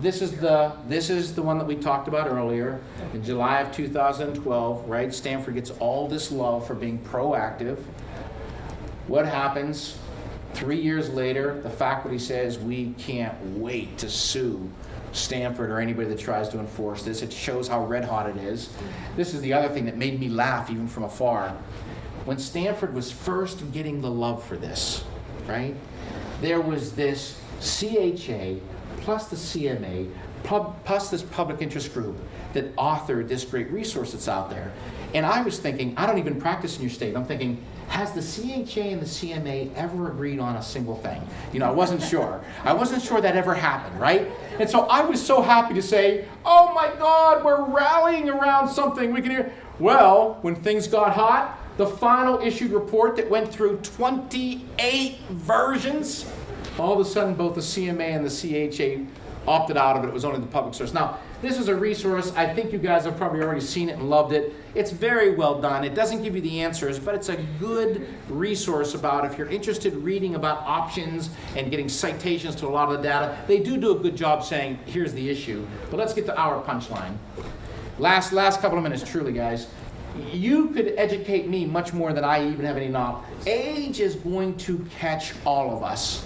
This is the one that we talked about earlier. In July of 2012, right? Stanford gets all this love for being proactive. What happens? 3 years later, the faculty says, we can't wait to sue Stanford or anybody that tries to enforce this. It shows how red hot it is. This is the other thing that made me laugh even from afar. When Stanford was first getting the love for this, right? There was this CHA plus the CMA plus this public interest group that authored this great resource that's out there. And I was thinking, I don't even practice in your state. I'm thinking, has the CHA and the CMA ever agreed on a single thing? I wasn't sure. I wasn't sure that ever happened, right? And so I was so happy to say, oh my God, we're rallying around something we can hear. Well, when things got hot, the final issued report that went through 28 versions, all of a sudden both the CMA and the CHA opted out of it. It was only the public source. Now, this is a resource. I think you guys have probably already seen it and loved it. It's very well done. It doesn't give you the answers, but it's a good resource about if you're interested in reading about options and getting citations to a lot of the data. They do a good job saying, here's the issue. But let's get to our punchline. Last couple of minutes, truly, guys. You could educate me much more than I even have any knowledge. Age is going to catch all of us.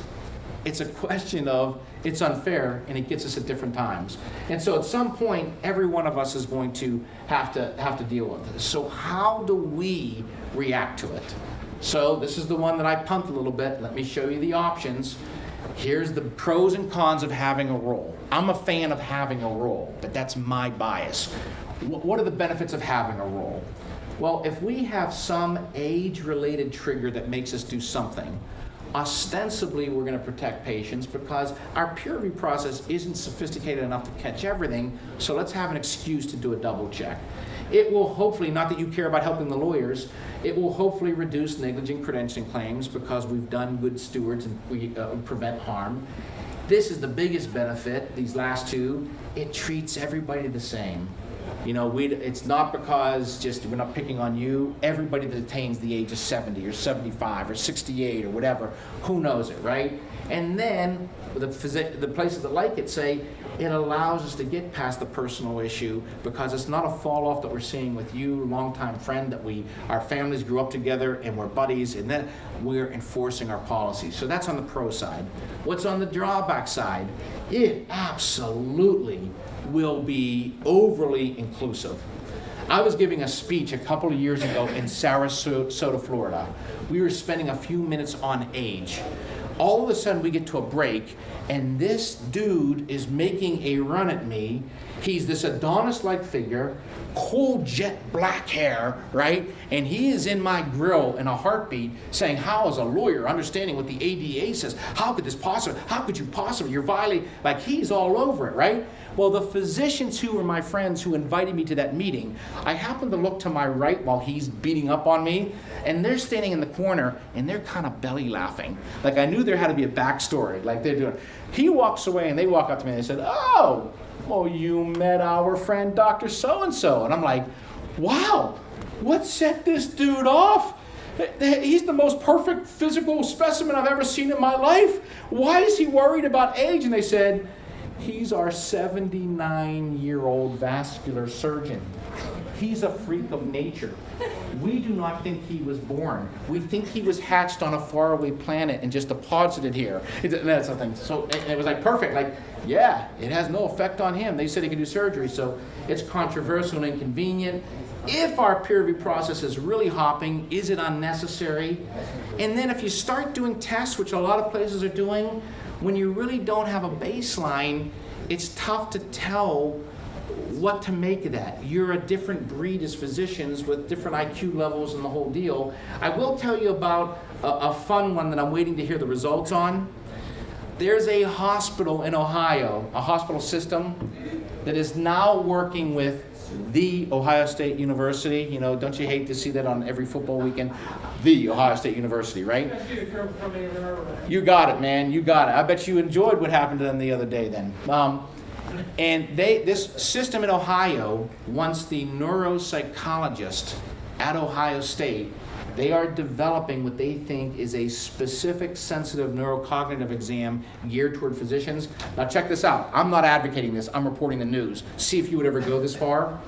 It's a question of, it's unfair, and it gets us at different times. And so at some point, every one of us is going to have to deal with this. So how do we react to it? So this is the one that I pumped a little bit. Let me show you the options. Here's the pros and cons of having a role. I'm a fan of having a role, but that's my bias. What are the benefits of having a role? Well, if we have some age-related trigger that makes us do something, ostensibly we're going to protect patients because our peer review process isn't sophisticated enough to catch everything, so let's have an excuse to do a double check. It will hopefully, not that you care about helping the lawyers, it will hopefully reduce negligent credentialing claims because we've done good stewards and we prevent harm. This is the biggest benefit, these last two, it treats everybody the same. You know, it's not because we're not picking on you. Everybody that attains the age of 70 or 75 or 68 or whatever, who knows it, right? And then the places that like it say it allows us to get past the personal issue because it's not a fall off that we're seeing with you, longtime friend that our families grew up together and we're buddies, and then we're enforcing our policies. So that's on the pro side. What's on the drawback side? It absolutely will be overly inclusive. I was giving a speech a couple of years ago in Sarasota, Florida. We were spending a few minutes on age. All of a sudden we get to a break and this dude is making a run at me. He's this Adonis-like figure, cool jet black hair, right? And he is in my grill in a heartbeat saying, how as a lawyer, understanding what the ADA says, how could this possibly, how could you possibly, you're violating, like he's all over it, right? Well, the physicians who were my friends who invited me to that meeting, I happened to look to my right while he's beating up on me, and they're standing in the corner, and they're kind of belly laughing. Like I knew there had to be a backstory, like they're doing. He walks away, and they walk up to me, and they said, oh, well, you met our friend Dr. So-and-so. And I'm like, wow, what set this dude off? He's the most perfect physical specimen I've ever seen in my life. Why is he worried about age? And they said, he's our 79-year-old vascular surgeon. He's a freak of nature. We do not think he was born. We think he was hatched on a faraway planet and just deposited here. That's something. So it was like perfect. Like, yeah, it has no effect on him. They said he could do surgery, so it's controversial and inconvenient. If our peer review process is really hopping, is it unnecessary? And then if you start doing tests, which a lot of places are doing, when you really don't have a baseline, it's tough to tell what to make of that. You're a different breed as physicians with different IQ levels and the whole deal. I will tell you about a fun one that I'm waiting to hear the results on. There's a hospital in Ohio, a hospital system that is now working with the Ohio State University. You know, don't you hate to see that on every football weekend? The Ohio State University, right? You got it, man. You got it. I bet you enjoyed what happened to them the other day then. And this system in Ohio wants the neuropsychologist at Ohio State. They are developing what they think is a specific sensitive neurocognitive exam geared toward physicians. Now check this out. I'm not advocating this. I'm reporting the news. See if you would ever go this far.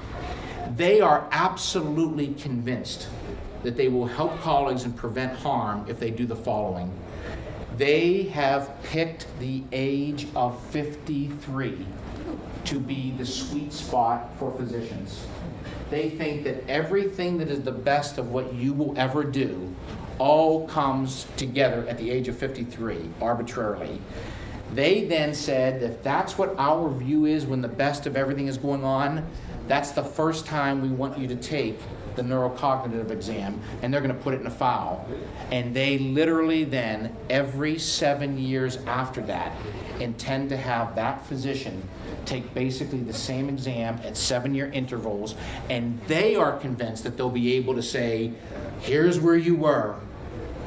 They are absolutely convinced that they will help colleagues and prevent harm if they do the following. They have picked the age of 53 to be the sweet spot for physicians. They think that everything that is the best of what you will ever do all comes together at the age of 53, arbitrarily. They then said if that's what our view is when the best of everything is going on, that's the first time we want you to take the neurocognitive exam, and they're going to put it in a file. And they literally then, every 7 years after that, intend to have that physician take basically the same exam at 7-year intervals, and they are convinced that they'll be able to say, here's where you were,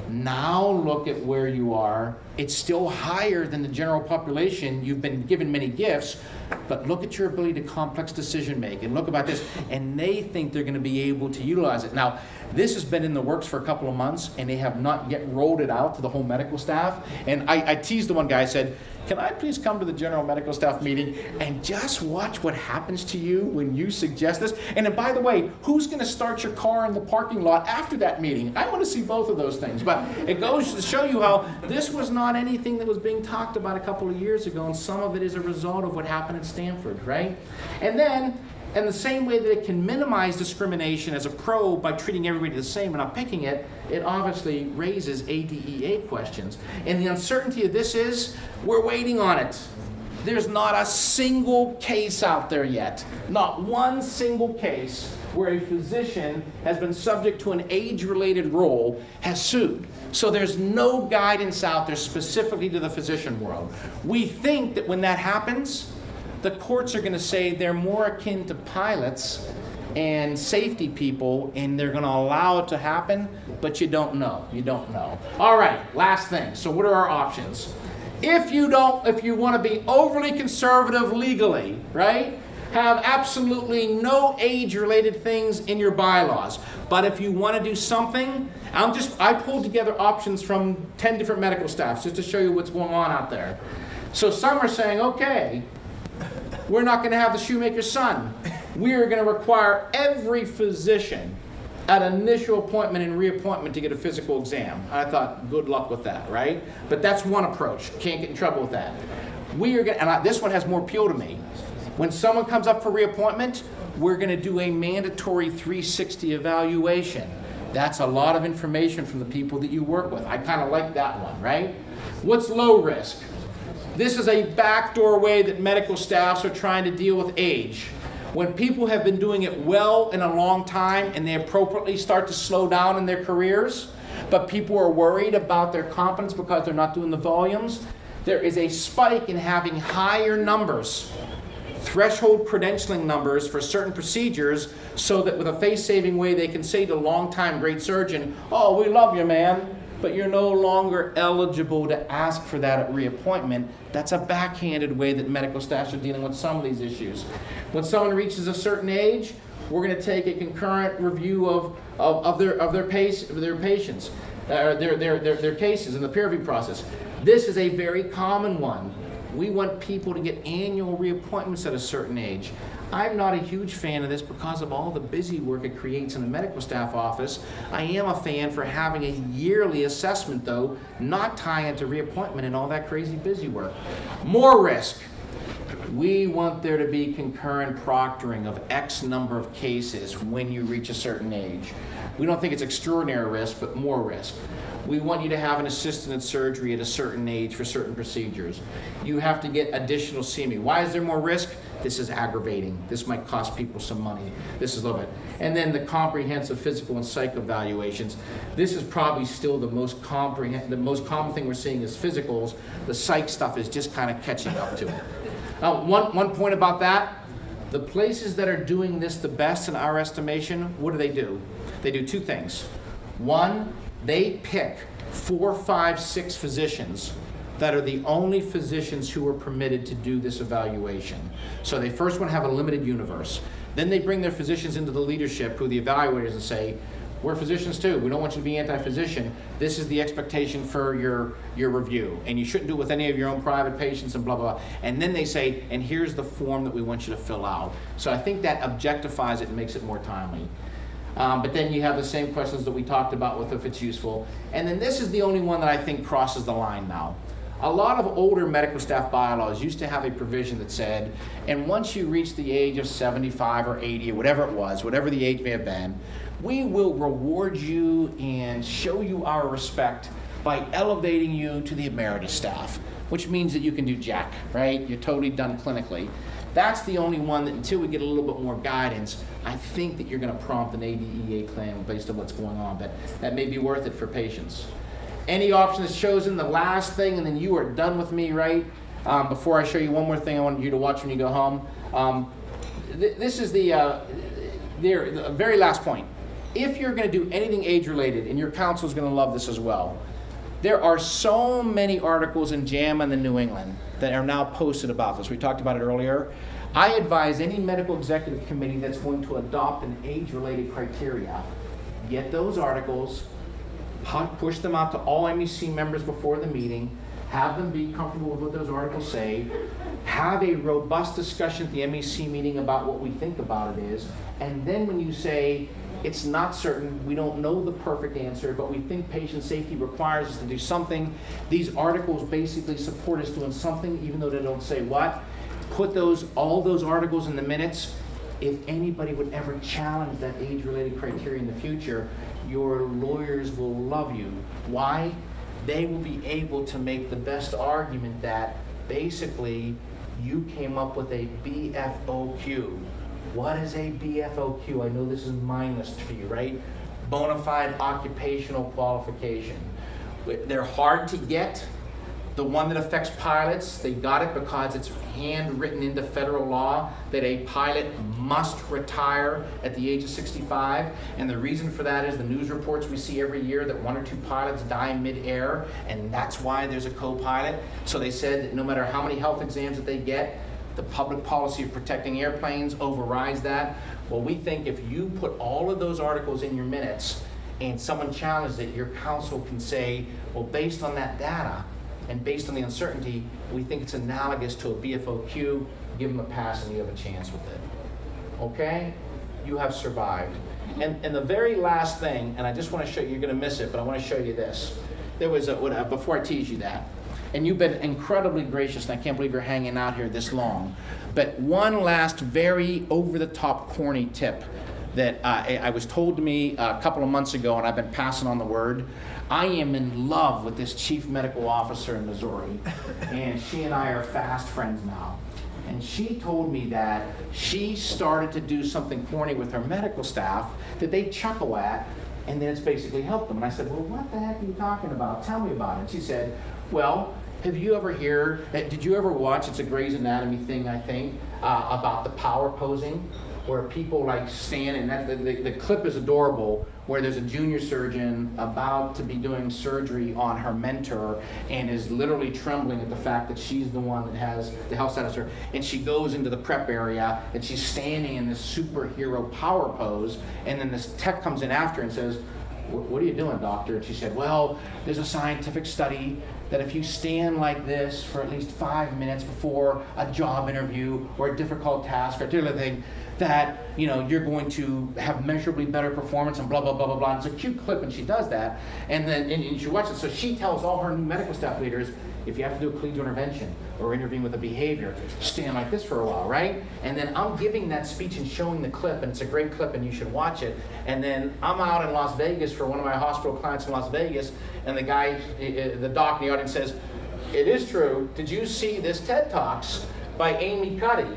now look at where you are. It's still higher than the general population. You've been given many gifts, but look at your ability to complex decision make, and look about this. And they think they're going to be able to utilize it. Now, this has been in the works for a couple of months, and they have not yet rolled it out to the whole medical staff. And I teased the one guy, I said, can I please come to the general medical staff meeting and just watch what happens to you when you suggest this? And then, by the way, who's going to start your car in the parking lot after that meeting? I want to see both of those things. But it goes to show you how this was not anything that was being talked about a couple of years ago, and some of it is a result of what happened at Stanford, right? And then, in the same way that it can minimize discrimination as a pro by treating everybody the same and not picking it, it obviously raises ADEA questions. And the uncertainty of this is, we're waiting on it. There's not a single case out there yet. Not one single case where a physician has been subject to an age-related role has sued. So there's no guidance out there specifically to the physician world. We think that when that happens, the courts are going to say they're more akin to pilots and safety people, and they're going to allow it to happen, but you don't know. You don't know. All right, last thing. So what are our options? If you want to be overly conservative legally, right? Have absolutely no age-related things in your bylaws. But if you want to do something, I pulled together options from 10 different medical staffs just to show you what's going on out there. So some are saying, okay, we're not going to have the shoemaker's son. We are going to require every physician at initial appointment and reappointment to get a physical exam. I thought, good luck with that, right? But that's one approach. Can't get in trouble with that. This one has more appeal to me. When someone comes up for reappointment, we're going to do a mandatory 360 evaluation. That's a lot of information from the people that you work with. I kind of like that one, right? What's low risk? This is a backdoor way that medical staffs are trying to deal with age. When people have been doing it well in a long time and they appropriately start to slow down in their careers, but people are worried about their competence because they're not doing the volumes, there is a spike in having higher numbers, threshold credentialing numbers for certain procedures, so that with a face-saving way they can say to a long-time great surgeon, oh, we love you, man, but you're no longer eligible to ask for that at reappointment. That's a backhanded way that medical staffs are dealing with some of these issues. When someone reaches a certain age, we're going to take a concurrent review of their patients, their cases in the peer review process. This is a very common one. We want people to get annual reappointments at a certain age. I'm not a huge fan of this because of all the busy work it creates in the medical staff office. I am a fan for having a yearly assessment, though, not tying it to reappointment and all that crazy busy work. More risk. We want there to be concurrent proctoring of X number of cases when you reach a certain age. We don't think it's extraordinary risk, but more risk. We want you to have an assistant in surgery at a certain age for certain procedures. You have to get additional CME. Why is there more risk? This is aggravating. This might cost people some money. This is a little bit. And then the comprehensive physical and psych evaluations. This is probably still the most common thing we're seeing is physicals. The psych stuff is just kind of catching up to it. One point about that, the places that are doing this the best in our estimation, what do? They do two things. One, they pick 4, 5, 6 physicians that are the only physicians who are permitted to do this evaluation. So they first want to have a limited universe. Then they bring their physicians into the leadership, who the evaluators, and say, we're physicians too. We don't want you to be anti-physician. This is the expectation for your review. And you shouldn't do it with any of your own private patients and blah, blah, blah. And then they say, and here's the form that we want you to fill out. So I think that objectifies it and makes it more timely. But then you have the same questions that we talked about with if it's useful. And then this is the only one that I think crosses the line now. A lot of older medical staff bylaws used to have a provision that said, and once you reach the age of 75 or 80 or whatever it was, whatever the age may have been, we will reward you and show you our respect by elevating you to the emeritus staff, which means that you can do jack, right? You're totally done clinically. That's the only one that, until we get a little bit more guidance, I think that you're going to prompt an ADEA claim based on what's going on, but that may be worth it for patients. Any option that's chosen, the last thing, and then you are done with me, right? Before I show you one more thing I want you to watch when you go home. This is the very last point. If you're going to do anything age-related, and your counsel is going to love this as well, there are so many articles in JAMA and the New England that are now posted about this. We talked about it earlier. I advise any medical executive committee that's going to adopt an age-related criteria, get those articles, push them out to all MEC members before the meeting, have them be comfortable with what those articles say, have a robust discussion at the MEC meeting about what we think about it is, and then when you say, it's not certain, we don't know the perfect answer, but we think patient safety requires us to do something, these articles basically support us doing something, even though they don't say what. Put all those articles in the minutes. If anybody would ever challenge that age-related criteria in the future, your lawyers will love you. Why? They will be able to make the best argument that basically you came up with a BFOQ. What is a BFOQ? I know this is mindless for you, right? Bona fide occupational qualification. They're hard to get. The one that affects pilots, they got it because it's handwritten into federal law that a pilot must retire at the age of 65. And the reason for that is the news reports we see every year that 1 or 2 pilots die mid-air, and that's why there's a co-pilot. So they said that no matter how many health exams that they get, the public policy of protecting airplanes overrides that. Well, we think if you put all of those articles in your minutes and someone challenges it, your counsel can say, well, based on that data, and based on the uncertainty, we think it's analogous to a BFOQ, give them a pass and you have a chance with it. Okay? You have survived. And the very last thing, and I just want to show you, you're going to miss it, but I want to show you this. There was before I tease you that, and you've been incredibly gracious, and I can't believe you're hanging out here this long, but one last very over-the-top corny tip that I was told to me a couple of months ago, and I've been passing on the word. I am in love with this chief medical officer in Missouri, and she and I are fast friends now. And she told me that she started to do something corny with her medical staff that they chuckle at, and then it's basically helped them. And I said, well, what the heck are you talking about? Tell me about it. And she said, well, did you ever watch, it's a Grey's Anatomy thing, I think, about the power posing, where people like stand, and the clip is adorable, where there's a junior surgeon about to be doing surgery on her mentor and is literally trembling at the fact that she's the one that has the health status, and she goes into the prep area and she's standing in this superhero power pose, and then this tech comes in after and says, what are you doing, doctor? And she said, well, there's a scientific study that if you stand like this for at least 5 minutes before a job interview or a difficult task or particular thing, that you're going to have measurably better performance and blah, blah, blah, blah, blah. It's a cute clip, and she does that. And then and she watches it. So she tells all her new medical staff leaders, if you have to do a collegial intervention or intervene with a behavior, stand like this for a while, right? And then I'm giving that speech and showing the clip, and it's a great clip, and you should watch it. And then I'm out in Las Vegas for one of my hospital clients in Las Vegas, and the guy, the doc in the audience says, it is true, did you see this TED Talks by Amy Cuddy?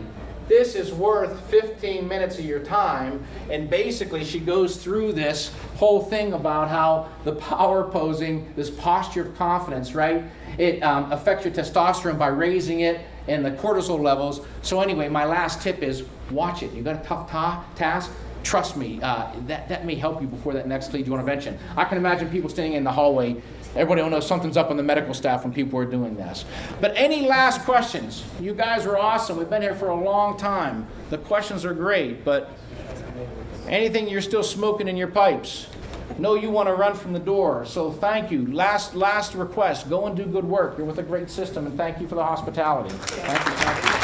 This is worth 15 minutes of your time. And basically she goes through this whole thing about how the power posing, this posture of confidence, right? It affects your testosterone by raising it and the cortisol levels. So anyway, my last tip is watch it. You got a tough task? Trust me, that may help you before that next collegial intervention. I can imagine people standing in the hallway. Everybody will know something's up on the medical staff when people are doing this. But any last questions? You guys are awesome. We've been here for a long time. The questions are great, but anything you're still smoking in your pipes? No, you want to run from the door. So thank you. Last request. Go and do good work. You're with a great system, and thank you for the hospitality. Thank you.